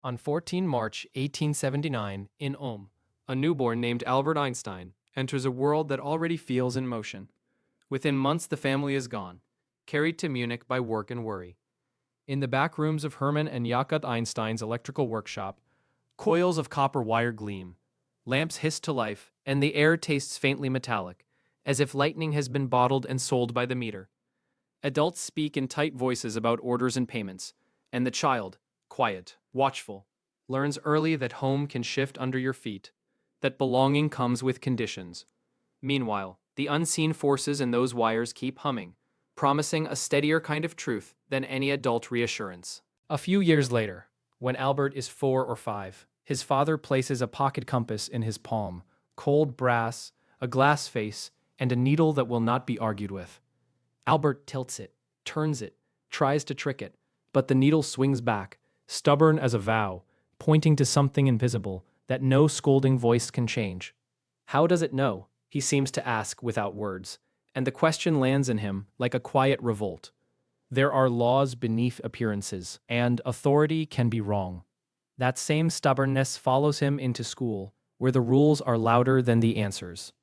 On 14 March 1879, in Ulm, a newborn named Albert Einstein enters a world that already feels in motion. Within months, the family is gone, carried to Munich by work and worry. In the back rooms of Hermann and Jakob Einstein's electrical workshop, coils of copper wire gleam, lamps hiss to life, and the air tastes faintly metallic, as if lightning has been bottled and sold by the meter. Adults speak in tight voices about orders and payments, and the child, quiet, watchful, learns early that home can shift under your feet, that belonging comes with conditions. Meanwhile, the unseen forces in those wires keep humming, promising a steadier kind of truth than any adult reassurance. A few years later, when Albert is 4 or 5, his father places a pocket compass in his palm, cold brass, a glass face, and a needle that will not be argued with. Albert tilts it, turns it, tries to trick it, but the needle swings back, stubborn as a vow, pointing to something invisible that no scolding voice can change. How does it know? He seems to ask without words, and the question lands in him like a quiet revolt. There are laws beneath appearances, and authority can be wrong. That same stubbornness follows him into school, where the rules are louder than the answers.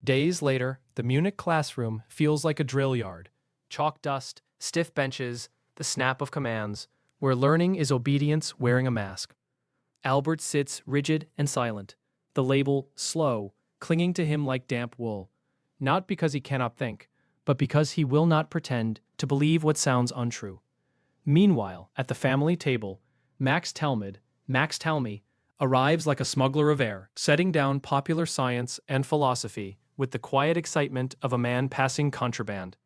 Days later, the Munich classroom feels like a drill yard. Chalk dust, stiff benches, the snap of commands, where learning is obedience wearing a mask. Albert sits rigid and silent, the label slow clinging to him like damp wool, not because he cannot think, but because he will not pretend to believe what sounds untrue. Meanwhile, at the family table, Max Talmy, arrives like a smuggler of air, setting down popular science and philosophy with the quiet excitement of a man passing contraband.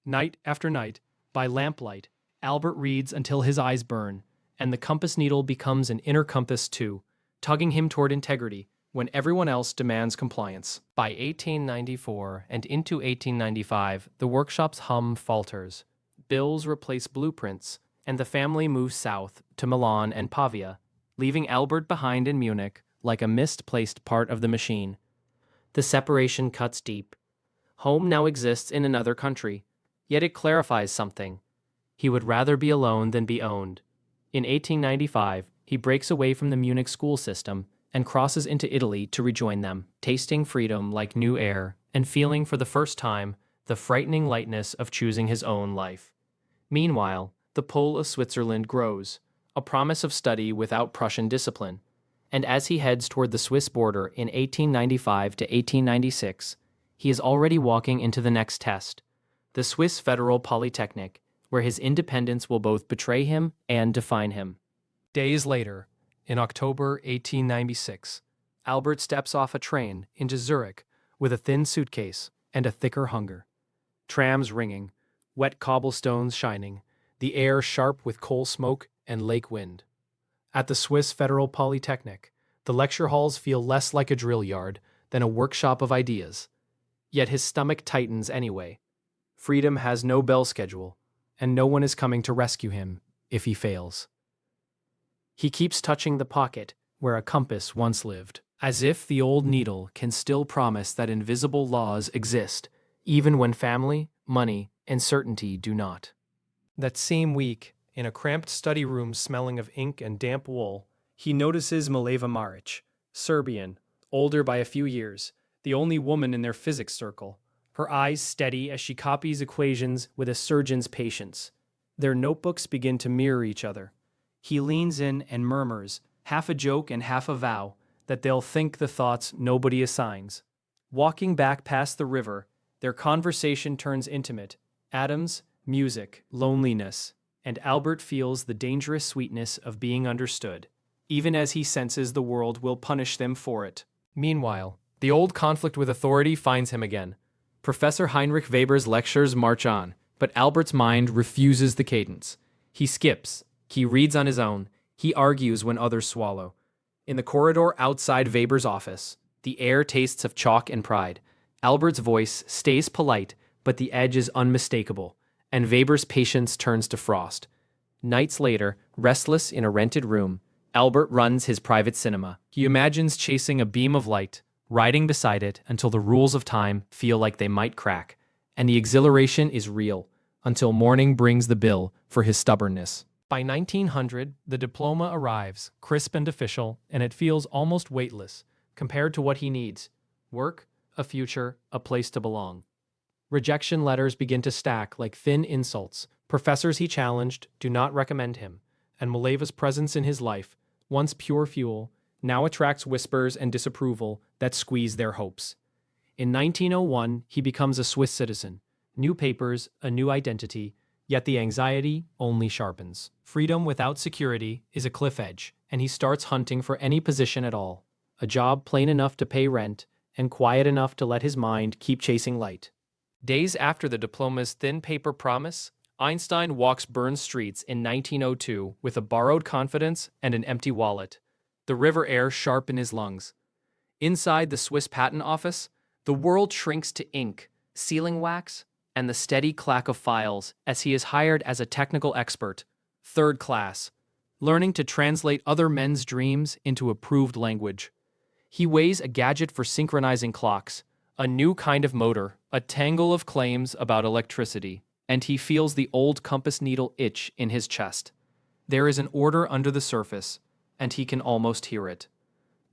Night after night, by lamplight, Albert reads until his eyes burn, and the compass needle becomes an inner compass too, tugging him toward integrity when everyone else demands compliance. By 1894 and into 1895, the workshop's hum falters. Bills replace blueprints, and the family moves south to Milan and Pavia, leaving Albert behind in Munich like a misplaced part of the machine. The separation cuts deep. Home now exists in another country, yet it clarifies something. He would rather be alone than be owned. In 1895, he breaks away from the Munich school system and crosses into Italy to rejoin them, tasting freedom like new air and feeling for the first time the frightening lightness of choosing his own life. Meanwhile, the pull of Switzerland grows, a promise of study without Prussian discipline. And as he heads toward the Swiss border in 1895 to 1896, he is already walking into the next test, the Swiss Federal Polytechnic, where his independence will both betray him and define him. Days later, in October 1896, Albert steps off a train into Zurich with a thin suitcase and a thicker hunger. Trams ringing, wet cobblestones shining, the air sharp with coal smoke and lake wind. At the Swiss Federal Polytechnic, the lecture halls feel less like a drill yard than a workshop of ideas. Yet his stomach tightens anyway. Freedom has no bell schedule, and no one is coming to rescue him if he fails. He keeps touching the pocket where a compass once lived, as if the old needle can still promise that invisible laws exist, even when family, money, and certainty do not. That same week, in a cramped study room smelling of ink and damp wool, he notices Mileva Maric, Serbian, older by a few years, the only woman in their physics circle, her eyes steady as she copies equations with a surgeon's patience. Their notebooks begin to mirror each other. He leans in and murmurs, half a joke and half a vow, that they'll think the thoughts nobody assigns. Walking back past the river, their conversation turns intimate. Atoms, music, loneliness, and Albert feels the dangerous sweetness of being understood, even as he senses the world will punish them for it. Meanwhile, the old conflict with authority finds him again. Professor Heinrich Weber's lectures march on, but Albert's mind refuses the cadence. He skips, he reads on his own, he argues when others swallow. In the corridor outside Weber's office, the air tastes of chalk and pride. Albert's voice stays polite, but the edge is unmistakable, and Weber's patience turns to frost. Nights later, restless in a rented room, Albert runs his private cinema. He imagines chasing a beam of light, riding beside it until the rules of time feel like they might crack, and the exhilaration is real, until morning brings the bill for his stubbornness. By 1900, the diploma arrives, crisp and official, and it feels almost weightless compared to what he needs: work, a future, a place to belong. Rejection letters begin to stack like thin insults. Professors he challenged do not recommend him, and Maleva's presence in his life, once pure fuel, now attracts whispers and disapproval that squeeze their hopes. In 1901, he becomes a Swiss citizen. New papers, a new identity, yet the anxiety only sharpens. Freedom without security is a cliff edge, and he starts hunting for any position at all. A job plain enough to pay rent, and quiet enough to let his mind keep chasing light. Days after the diploma's thin paper promise, Einstein walks Bern streets in 1902 with a borrowed confidence and an empty wallet, the river air sharp in his lungs. Inside the Swiss patent office, the world shrinks to ink, sealing wax, and the steady clack of files as he is hired as a technical expert, third class, learning to translate other men's dreams into approved language. He weighs a gadget for synchronizing clocks, a new kind of motor, a tangle of claims about electricity, and he feels the old compass needle itch in his chest. There is an order under the surface, and he can almost hear it.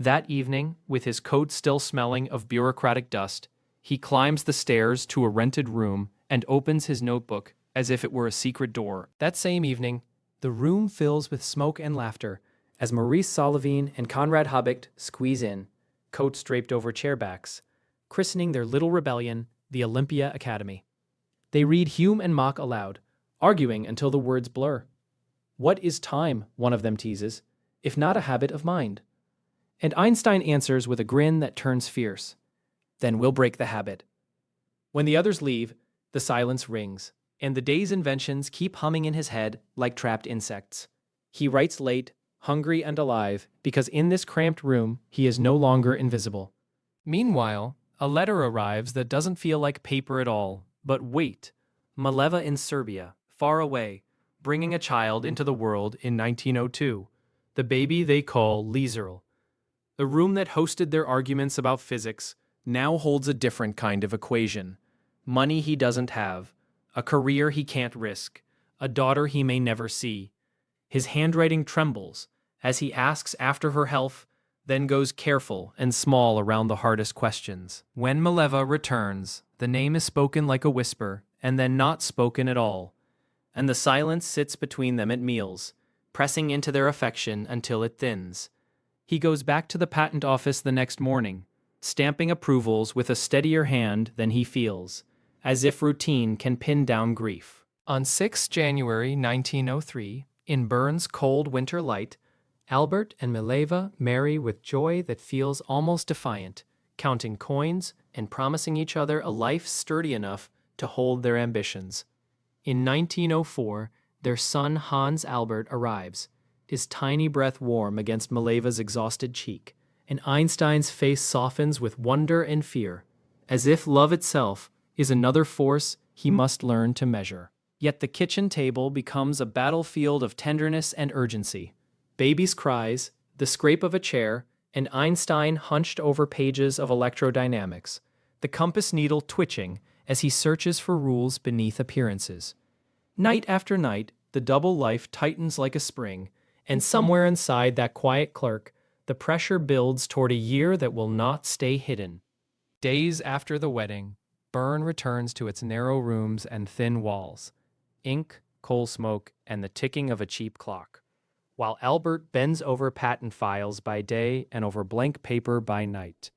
That evening, with his coat still smelling of bureaucratic dust, he climbs the stairs to a rented room and opens his notebook as if it were a secret door. That same evening, the room fills with smoke and laughter as Maurice Solavine and Conrad Habicht squeeze in, coats draped over chairbacks, christening their little rebellion the Olympia Academy. They read Hume and Mach aloud, arguing until the words blur. "What is time?" one of them teases, "if not a habit of mind?" And Einstein answers with a grin that turns fierce. "Then we'll break the habit." When the others leave, the silence rings, and the day's inventions keep humming in his head like trapped insects. He writes late, hungry and alive, because in this cramped room he is no longer invisible. Meanwhile, a letter arrives that doesn't feel like paper at all, but wait. Maleva in Serbia, far away, bringing a child into the world in 1902, the baby they call Lieserl. The room that hosted their arguments about physics now holds a different kind of equation. Money he doesn't have, a career he can't risk, a daughter he may never see. His handwriting trembles as he asks after her health, then goes careful and small around the hardest questions. When Maleva returns, the name is spoken like a whisper, and then not spoken at all. And the silence sits between them at meals, pressing into their affection until it thins. He goes back to the patent office the next morning, stamping approvals with a steadier hand than he feels, as if routine can pin down grief. On 6 January 1903, in Bern's cold winter light, Albert and Mileva marry with joy that feels almost defiant, counting coins and promising each other a life sturdy enough to hold their ambitions. In 1904, their son Hans Albert arrives, his tiny breath warm against Maleva's exhausted cheek, and Einstein's face softens with wonder and fear, as if love itself is another force he must learn to measure. Yet the kitchen table becomes a battlefield of tenderness and urgency. Baby's cries, the scrape of a chair, and Einstein hunched over pages of electrodynamics, the compass needle twitching as he searches for rules beneath appearances. Night after night, the double life tightens like a spring, and somewhere inside that quiet clerk, the pressure builds toward a year that will not stay hidden. Days after the wedding, Bern returns to its narrow rooms and thin walls, ink, coal smoke, and the ticking of a cheap clock, while Albert bends over patent files by day and over blank paper by night.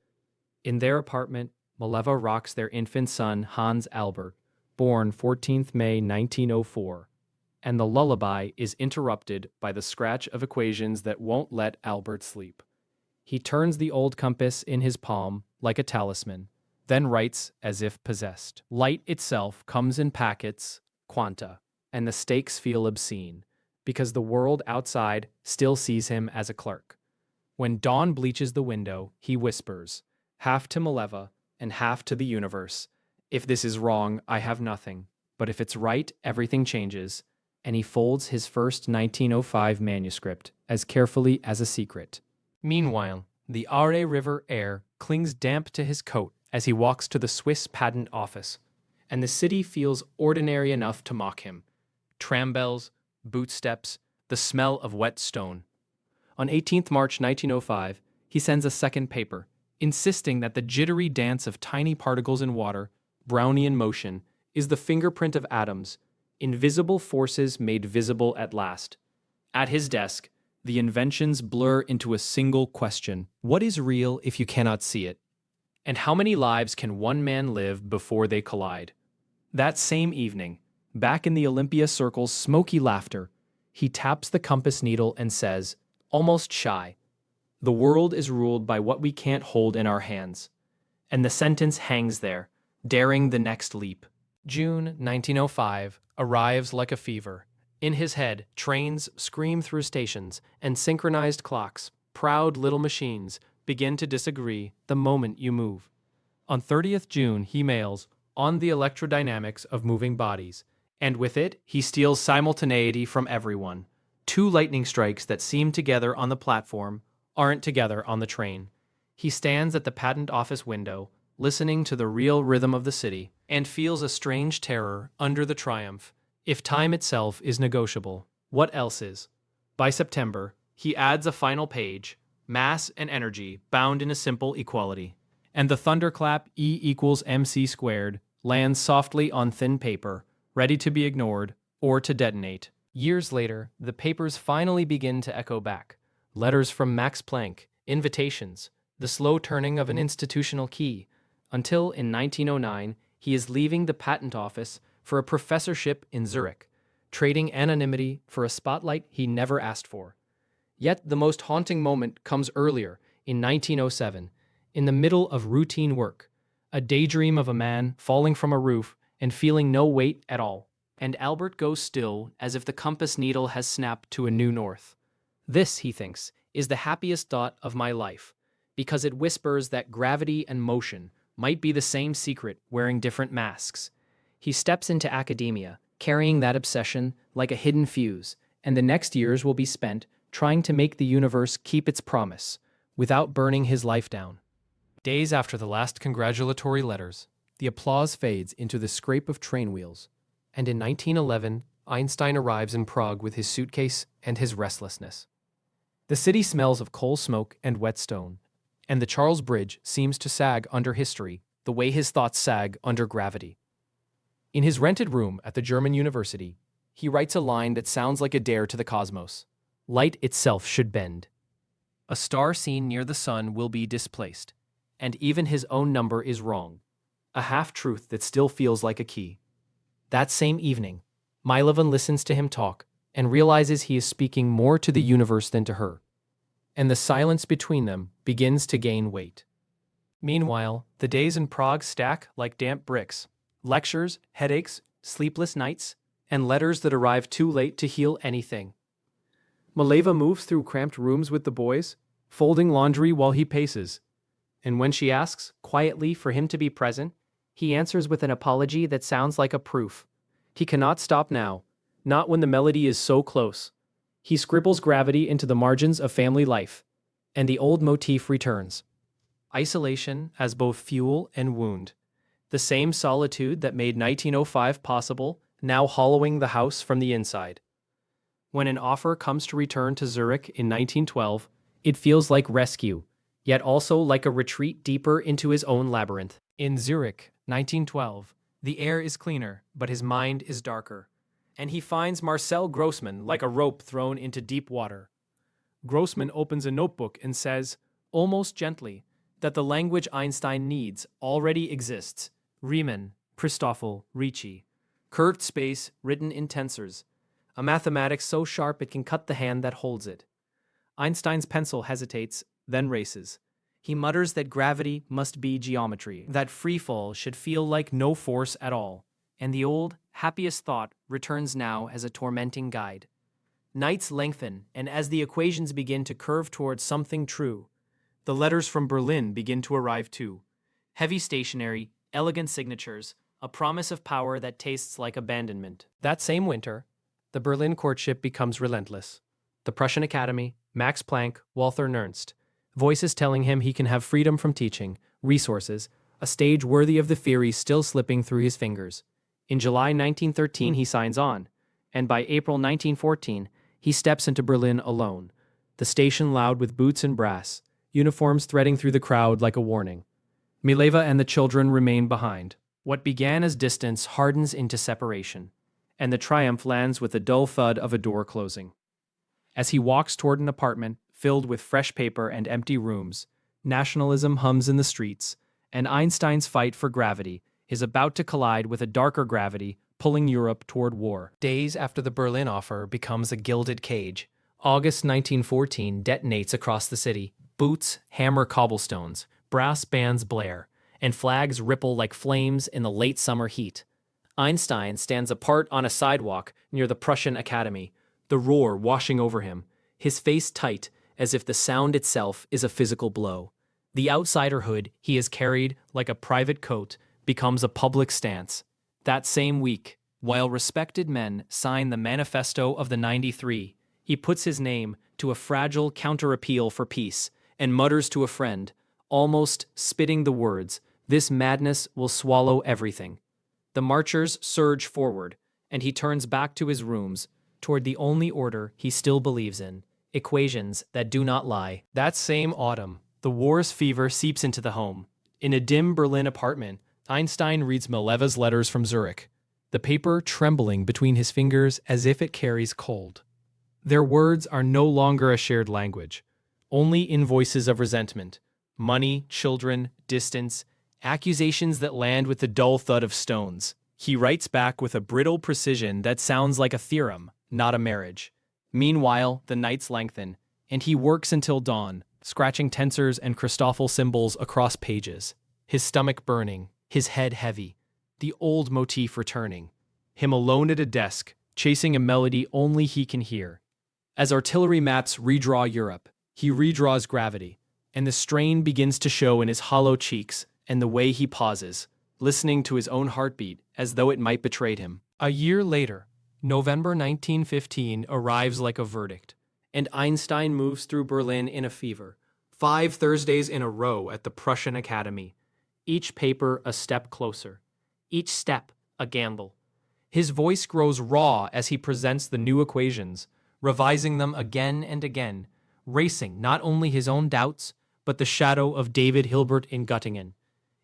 In their apartment, Maleva rocks their infant son Hans Albert, born 14th May 1904, and the lullaby is interrupted by the scratch of equations that won't let Albert sleep. He turns the old compass in his palm like a talisman, then writes as if possessed. Light itself comes in packets, quanta, and the stakes feel obscene, because the world outside still sees him as a clerk. When dawn bleaches the window, he whispers, half to Maleva and half to the universe, "If this is wrong, I have nothing, but if it's right, everything changes," and he folds his first 1905 manuscript as carefully as a secret. Meanwhile, the Aare River air clings damp to his coat as he walks to the Swiss patent office, and the city feels ordinary enough to mock him. Tram bells, boot steps, the smell of wet stone. On 18th March 1905, he sends a second paper, insisting that the jittery dance of tiny particles in water, Brownian motion, is the fingerprint of atoms, invisible forces made visible at last. At his desk, the inventions blur into a single question: what is real if you cannot see it? And how many lives can one man live before they collide? That same evening, back in the Olympia Circle's smoky laughter, he taps the compass needle and says, almost shy, "The world is ruled by what we can't hold in our hands." And the sentence hangs there, daring the next leap. June 1905 arrives like a fever. In his head, trains scream through stations, and synchronized clocks, proud little machines, begin to disagree the moment you move. On 30th June, he mails On the Electrodynamics of Moving Bodies, and with it, he steals simultaneity from everyone. Two lightning strikes that seem together on the platform aren't together on the train. He stands at the patent office window, listening to the real rhythm of the city, and feels a strange terror under the triumph. If time itself is negotiable, what else is? By September, he adds a final page, mass and energy bound in a simple equality. And the thunderclap E equals mc squared lands softly on thin paper, ready to be ignored or to detonate. Years later, the papers finally begin to echo back. Letters from Max Planck, invitations, the slow turning of an institutional key, until in 1909 he is leaving the patent office for a professorship in Zurich, trading anonymity for a spotlight he never asked for. Yet the most haunting moment comes earlier, in 1907, in the middle of routine work, a daydream of a man falling from a roof and feeling no weight at all. And Albert goes still, as if the compass needle has snapped to a new north. This, he thinks, is the happiest thought of my life, because it whispers that gravity and motion might be the same secret wearing different masks. He steps into academia, carrying that obsession like a hidden fuse, and the next years will be spent trying to make the universe keep its promise, without burning his life down. Days after the last congratulatory letters, the applause fades into the scrape of train wheels, and in 1911, Einstein arrives in Prague with his suitcase and his restlessness. The city smells of coal smoke and wet stone, and the Charles Bridge seems to sag under history the way his thoughts sag under gravity. In his rented room at the German university, he writes a line that sounds like a dare to the cosmos. Light itself should bend. A star seen near the sun will be displaced, and even his own number is wrong. A half-truth that still feels like a key. That same evening, Mylevin listens to him talk and realizes he is speaking more to the universe than to her, and the silence between them begins to gain weight. Meanwhile, the days in Prague stack like damp bricks. Lectures, headaches, sleepless nights, and letters that arrive too late to heal anything. Mileva moves through cramped rooms with the boys, folding laundry while he paces. And when she asks, quietly, for him to be present, he answers with an apology that sounds like a proof. He cannot stop now, not when the melody is so close. He scribbles gravity into the margins of family life, and the old motif returns. Isolation as both fuel and wound. The same solitude that made 1905 possible, now hollowing the house from the inside. When an offer comes to return to Zurich in 1912, it feels like rescue, yet also like a retreat deeper into his own labyrinth. In Zurich, 1912, the air is cleaner, but his mind is darker, and he finds Marcel Grossmann like a rope thrown into deep water. Grossmann opens a notebook and says, almost gently, that the language Einstein needs already exists. Riemann, Christoffel, Ricci. Curved space written in tensors. A mathematics so sharp it can cut the hand that holds it. Einstein's pencil hesitates, then races. He mutters that gravity must be geometry, that free fall should feel like no force at all, and the old, happiest thought returns now as a tormenting guide. Nights lengthen, and as the equations begin to curve towards something true, the letters from Berlin begin to arrive too. Heavy stationery, elegant signatures, a promise of power that tastes like abandonment. That same winter, the Berlin courtship becomes relentless. The Prussian Academy, Max Planck, Walther Nernst, voices telling him he can have freedom from teaching, resources, a stage worthy of the theory still slipping through his fingers. In July 1913 he signs on, and by April 1914 he steps into Berlin alone, the station loud with boots and brass, uniforms threading through the crowd like a warning. Mileva and the children remain behind. What began as distance hardens into separation, and the triumph lands with the dull thud of a door closing. As he walks toward an apartment filled with fresh paper and empty rooms, nationalism hums in the streets, and Einstein's fight for gravity is about to collide with a darker gravity pulling Europe toward war. Days after the Berlin offer becomes a gilded cage, August 1914 detonates across the city. Boots hammer cobblestones, brass bands blare, and flags ripple like flames in the late summer heat. Einstein stands apart on a sidewalk near the Prussian Academy, the roar washing over him, his face tight as if the sound itself is a physical blow. The outsiderhood he has carried like a private coat becomes a public stance. That same week, while respected men sign the Manifesto of the 93, he puts his name to a fragile counter-appeal for peace and mutters to a friend, almost spitting the words, "This madness will swallow everything." The marchers surge forward, and he turns back to his rooms, toward the only order he still believes in, equations that do not lie. That same autumn, the war's fever seeps into the home. In a dim Berlin apartment, Einstein reads Mileva's letters from Zurich, the paper trembling between his fingers as if it carries cold. Their words are no longer a shared language, only invoices of resentment, money, children, distance, accusations that land with the dull thud of stones. He writes back with a brittle precision that sounds like a theorem, not a marriage. Meanwhile, the nights lengthen, and he works until dawn, scratching tensors and Christoffel symbols across pages, his stomach burning, his head heavy, the old motif returning, him alone at a desk, chasing a melody only he can hear. As artillery maps redraw Europe, he redraws gravity, and the strain begins to show in his hollow cheeks and the way he pauses, listening to his own heartbeat as though it might betray him. A year later, November 1915 arrives like a verdict, and Einstein moves through Berlin in a fever. 5 Thursdays in a row at the Prussian Academy, each paper a step closer, each step a gamble. His voice grows raw as he presents the new equations, revising them again and again, racing not only his own doubts, but the shadow of David Hilbert in Göttingen.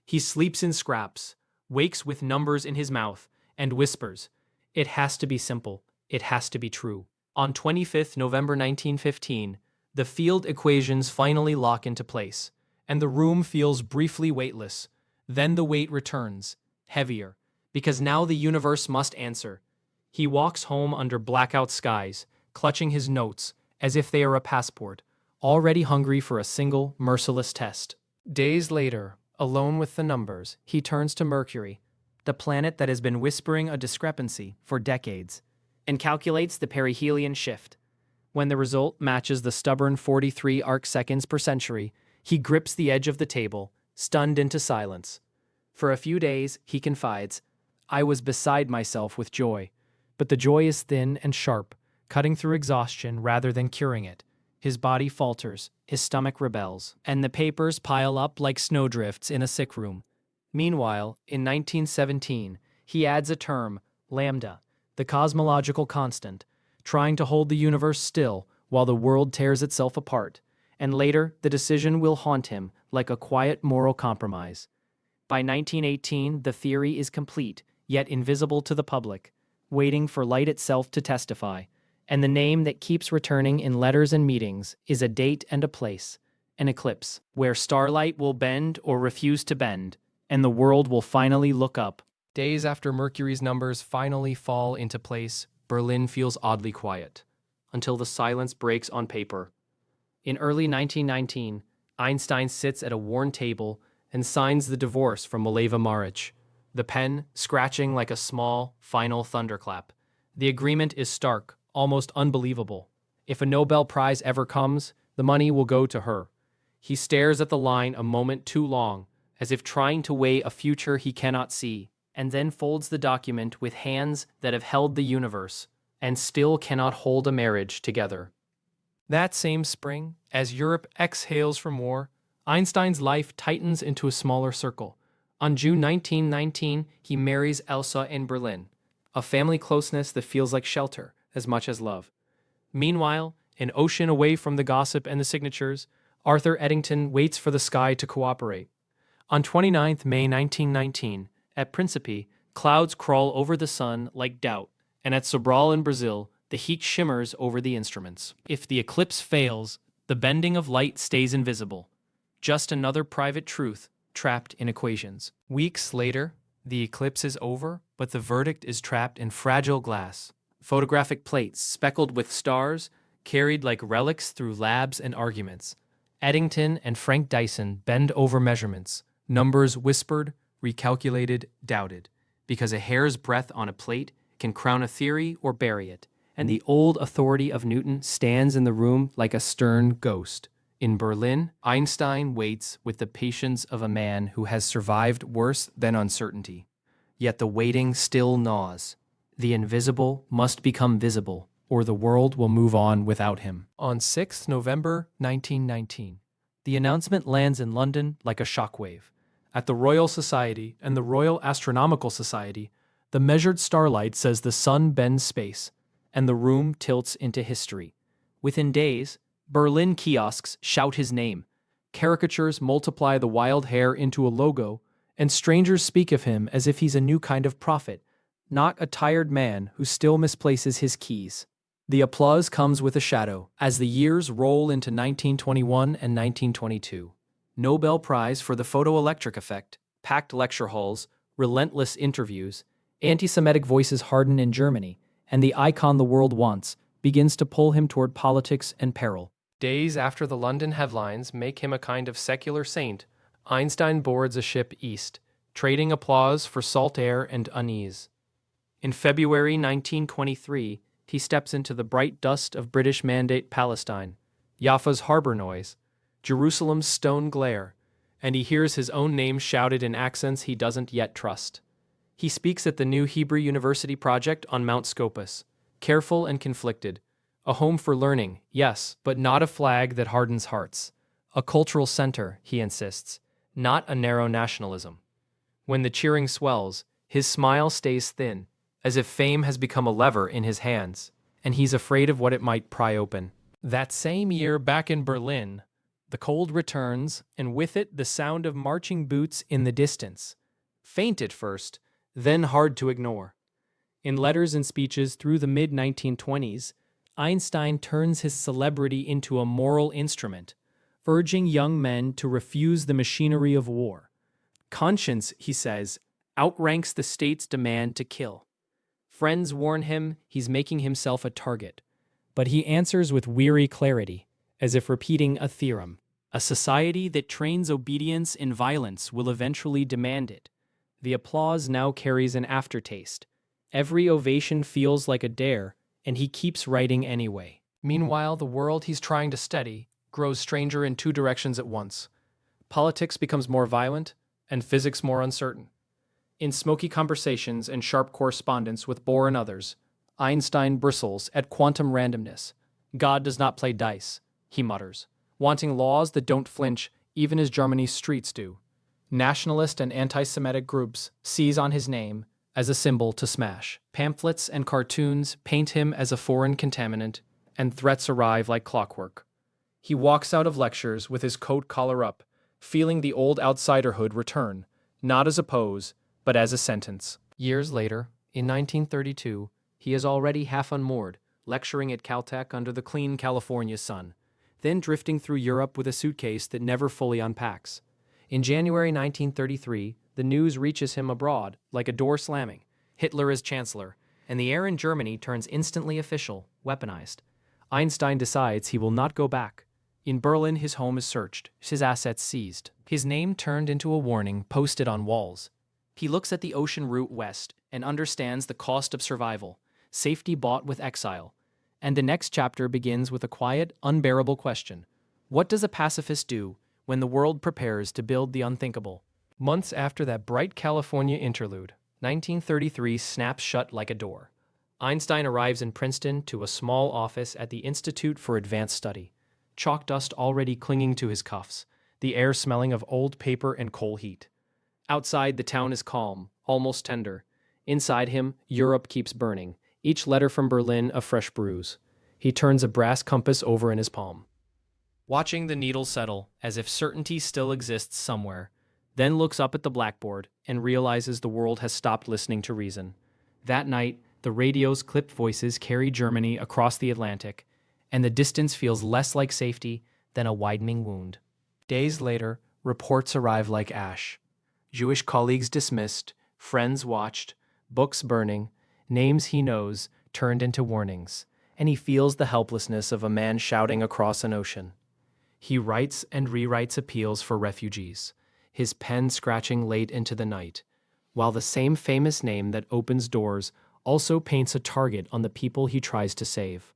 He sleeps in scraps, wakes with numbers in his mouth, and whispers, "It has to be simple. It has to be true." On 25 November 1915, the field equations finally lock into place, and the room feels briefly weightless. Then the weight returns, heavier, because now the universe must answer. He walks home under blackout skies, clutching his notes as if they are a passport, already hungry for a single, merciless test. Days later, alone with the numbers, he turns to Mercury, the planet that has been whispering a discrepancy for decades, and calculates the perihelion shift. When the result matches the stubborn 43 arcseconds per century, he grips the edge of the table, stunned into silence. For a few days, he confides, "I was beside myself with joy, but the joy is thin and sharp, cutting through exhaustion rather than curing it. His body falters, his stomach rebels, and the papers pile up like snowdrifts in a sick room." Meanwhile, in 1917, he adds a term, lambda, the cosmological constant, trying to hold the universe still while the world tears itself apart, and later the decision will haunt him like a quiet moral compromise. By 1918, the theory is complete, yet invisible to the public, waiting for light itself to testify, and the name that keeps returning in letters and meetings is a date and a place, an eclipse, where starlight will bend or refuse to bend, and the world will finally look up. Days after Mercury's numbers finally fall into place, Berlin feels oddly quiet, until the silence breaks on paper. In early 1919, Einstein sits at a worn table and signs the divorce from Mileva Maric, the pen scratching like a small, final thunderclap. The agreement is stark, almost unbelievable. If a Nobel Prize ever comes, the money will go to her. He stares at the line a moment too long, as if trying to weigh a future he cannot see, and then folds the document with hands that have held the universe and still cannot hold a marriage together. That same spring, as Europe exhales from war, Einstein's life tightens into a smaller circle. On June 1919, he marries Elsa in Berlin, a family closeness that feels like shelter as much as love. Meanwhile, an ocean away from the gossip and the signatures, Arthur Eddington waits for the sky to cooperate. On 29th May 1919, at Principe, clouds crawl over the sun like doubt, and at Sobral in Brazil, the heat shimmers over the instruments. If the eclipse fails, the bending of light stays invisible. Just another private truth trapped in equations. Weeks later, the eclipse is over, but the verdict is trapped in fragile glass. Photographic plates speckled with stars, carried like relics through labs and arguments. Eddington and Frank Dyson bend over measurements. Numbers whispered, recalculated, doubted. Because a hair's breadth on a plate can crown a theory or bury it. And the old authority of Newton stands in the room like a stern ghost. In Berlin, Einstein waits with the patience of a man who has survived worse than uncertainty. Yet the waiting still gnaws. The invisible must become visible, or the world will move on without him. On 6 November 1919, the announcement lands in London like a shockwave. At the Royal Society and the Royal Astronomical Society, the measured starlight says the sun bends space, and the room tilts into history. Within days, Berlin kiosks shout his name, caricatures multiply the wild hair into a logo, and strangers speak of him as if he's a new kind of prophet, not a tired man who still misplaces his keys. The applause comes with a shadow as the years roll into 1921 and 1922. Nobel Prize for the photoelectric effect, packed lecture halls, relentless interviews, anti-Semitic voices harden in Germany, and the icon the world wants begins to pull him toward politics and peril. Days after the London headlines make him a kind of secular saint, Einstein boards a ship east, trading applause for salt air and unease. In February 1923, he steps into the bright dust of British Mandate Palestine, Jaffa's harbor noise, Jerusalem's stone glare, and he hears his own name shouted in accents he doesn't yet trust. He speaks at the new Hebrew University project on Mount Scopus, careful and conflicted. A home for learning, yes, but not a flag that hardens hearts. A cultural center, he insists, not a narrow nationalism. When the cheering swells, his smile stays thin, as if fame has become a lever in his hands, and he's afraid of what it might pry open. That same year back in Berlin, the cold returns, and with it the sound of marching boots in the distance. Faint at first, then hard to ignore. In letters and speeches through the mid-1920s, Einstein turns his celebrity into a moral instrument, urging young men to refuse the machinery of war. Conscience, he says, outranks the state's demand to kill. Friends warn him he's making himself a target, but he answers with weary clarity, as if repeating a theorem. A society that trains obedience in violence will eventually demand it. The applause now carries an aftertaste. Every ovation feels like a dare, and he keeps writing anyway. Meanwhile, the world he's trying to steady grows stranger in two directions at once. Politics becomes more violent, and physics more uncertain. In smoky conversations and sharp correspondence with Bohr and others, Einstein bristles at quantum randomness. God does not play dice, he mutters, wanting laws that don't flinch even as Germany's streets do. Nationalist and anti-Semitic groups seize on his name as a symbol to smash. Pamphlets and cartoons paint him as a foreign contaminant, and threats arrive like clockwork. He walks out of lectures with his coat collar up, feeling the old outsiderhood return, not as a pose, but as a sentence. Years later, in 1932, he is already half unmoored, lecturing at Caltech under the clean California sun, then drifting through Europe with a suitcase that never fully unpacks. In January 1933, the news reaches him abroad, like a door slamming. Hitler is chancellor, and the air in Germany turns instantly official, weaponized. Einstein decides he will not go back. In Berlin, his home is searched, his assets seized, his name turned into a warning posted on walls. He looks at the ocean route west and understands the cost of survival, safety bought with exile. And the next chapter begins with a quiet, unbearable question. What does a pacifist do when the world prepares to build the unthinkable? Months after that bright California interlude, 1933 snaps shut like a door. Einstein arrives in Princeton to a small office at the Institute for Advanced Study, chalk dust already clinging to his cuffs, the air smelling of old paper and coal heat. Outside, the town is calm, almost tender. Inside him, Europe keeps burning, each letter from Berlin a fresh bruise. He turns a brass compass over in his palm, watching the needle settle as if certainty still exists somewhere, then looks up at the blackboard and realizes the world has stopped listening to reason. That night, the radio's clipped voices carry Germany across the Atlantic, and the distance feels less like safety than a widening wound. Days later, reports arrive like ash. Jewish colleagues dismissed, friends watched, books burning, names he knows turned into warnings, and he feels the helplessness of a man shouting across an ocean. He writes and rewrites appeals for refugees, his pen scratching late into the night, while the same famous name that opens doors also paints a target on the people he tries to save.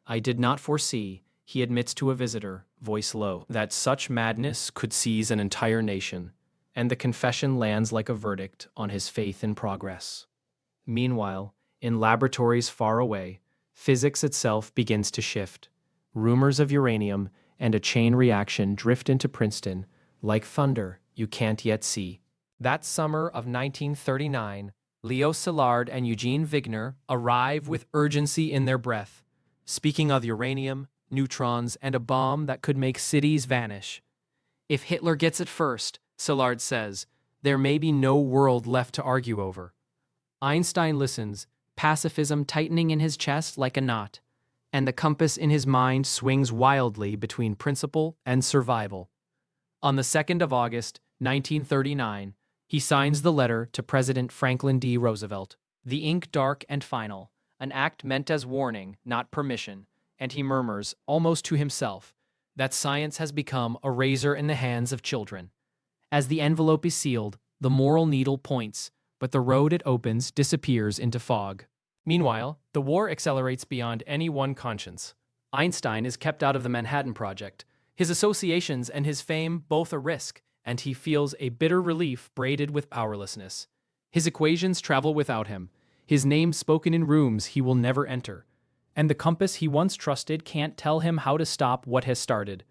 I did not foresee, he admits to a visitor, voice low, that such madness could seize an entire nation, and the confession lands like a verdict on his faith in progress. Meanwhile, in laboratories far away, physics itself begins to shift. Rumors of uranium and a chain reaction drift into Princeton, like thunder you can't yet see. That summer of 1939, Leo Szilard and Eugene Wigner arrive with urgency in their breath, speaking of uranium, neutrons, and a bomb that could make cities vanish. If Hitler gets it first, Szilard says, there may be no world left to argue over. Einstein listens, pacifism tightening in his chest like a knot, and the compass in his mind swings wildly between principle and survival. On the 2nd of August, 1939, he signs the letter to President Franklin D. Roosevelt, the ink dark and final, an act meant as warning, not permission, and he murmurs, almost to himself, that science has become a razor in the hands of children. As the envelope is sealed, the moral needle points, but the road it opens disappears into fog. Meanwhile, the war accelerates beyond any one conscience. Einstein is kept out of the Manhattan Project. His associations and his fame both a risk, and he feels a bitter relief braided with powerlessness. His equations travel without him, his name spoken in rooms he will never enter, and the compass he once trusted can't tell him how to stop what has started.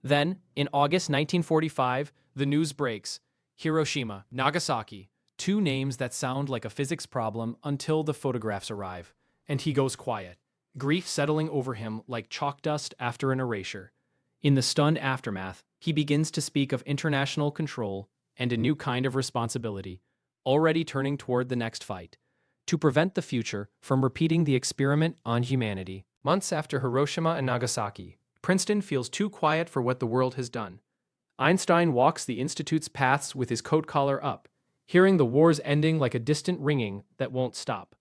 Then, in August 1945, the news breaks. Hiroshima, Nagasaki, two names that sound like a physics problem until the photographs arrive, and he goes quiet, grief settling over him like chalk dust after an erasure. In the stunned aftermath, he begins to speak of international control and a new kind of responsibility, already turning toward the next fight, to prevent the future from repeating the experiment on humanity. Months after Hiroshima and Nagasaki, Princeton feels too quiet for what the world has done. Einstein walks the Institute's paths with his coat collar up, hearing the war's ending like a distant ringing that won't stop.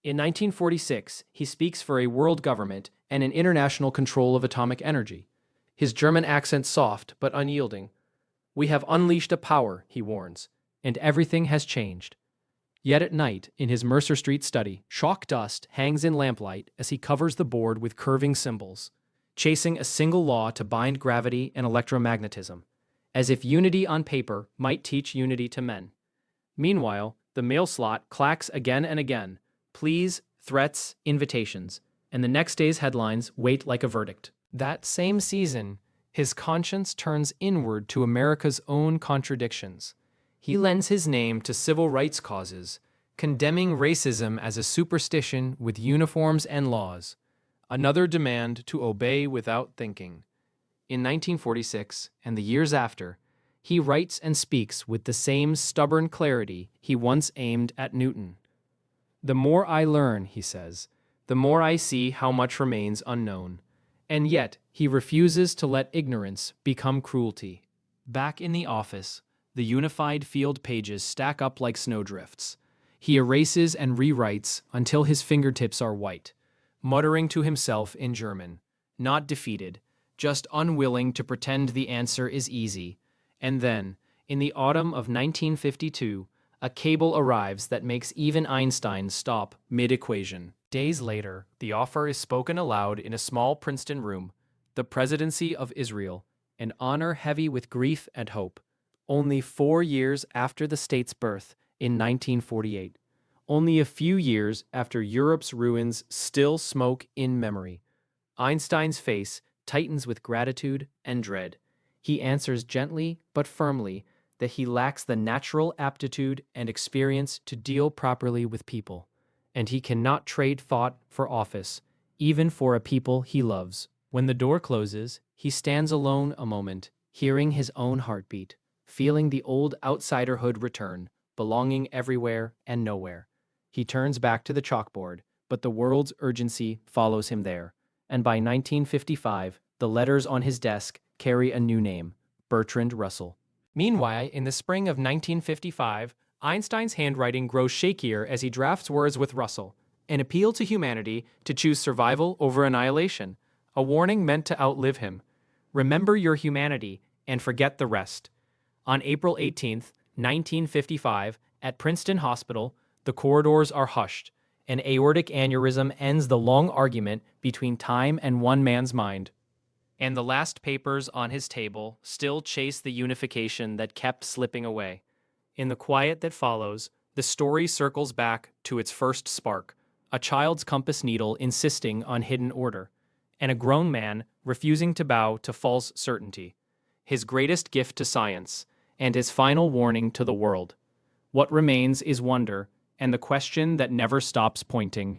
In 1946, he speaks for a world government and an international control of atomic energy, his German accent soft but unyielding. We have unleashed a power, he warns, and everything has changed. Yet at night, in his Mercer Street study, chalk dust hangs in lamplight as he covers the board with curving symbols, chasing a single law to bind gravity and electromagnetism, as if unity on paper might teach unity to men. Meanwhile, the mail slot clacks again and again, pleas, threats, invitations, and the next day's headlines wait like a verdict. That same season, his conscience turns inward to America's own contradictions. He lends his name to civil rights causes, condemning racism as a superstition with uniforms and laws, another demand to obey without thinking. In 1946, and the years after, he writes and speaks with the same stubborn clarity he once aimed at Newton. The more I learn, he says, the more I see how much remains unknown. And yet, he refuses to let ignorance become cruelty. Back in the office, the unified field pages stack up like snowdrifts. He erases and rewrites until his fingertips are white, muttering to himself in German, not defeated, just unwilling to pretend the answer is easy. And then, in the autumn of 1952, a cable arrives that makes even Einstein stop mid-equation. Days later, the offer is spoken aloud in a small Princeton room, the presidency of Israel, an honor heavy with grief and hope. Only 4 years after the state's birth, in 1948. Only a few years after Europe's ruins still smoke in memory. Einstein's face tightens with gratitude and dread. He answers gently but firmly that he lacks the natural aptitude and experience to deal properly with people, and he cannot trade thought for office, even for a people he loves. When the door closes, he stands alone a moment, hearing his own heartbeat, feeling the old outsiderhood return, belonging everywhere and nowhere. He turns back to the chalkboard, but the world's urgency follows him there. And by 1955, the letters on his desk carry a new name, Bertrand Russell. Meanwhile, in the spring of 1955, Einstein's handwriting grows shakier as he drafts words with Russell, an appeal to humanity to choose survival over annihilation, a warning meant to outlive him. Remember your humanity and forget the rest. On April 18, 1955, at Princeton Hospital, the corridors are hushed. An aortic aneurysm ends the long argument between time and one man's mind. And the last papers on his table still chase the unification that kept slipping away. In the quiet that follows, the story circles back to its first spark, a child's compass needle insisting on hidden order, and a grown man refusing to bow to false certainty. His greatest gift to science, and his final warning to the world. What remains is wonder, and the question that never stops pointing.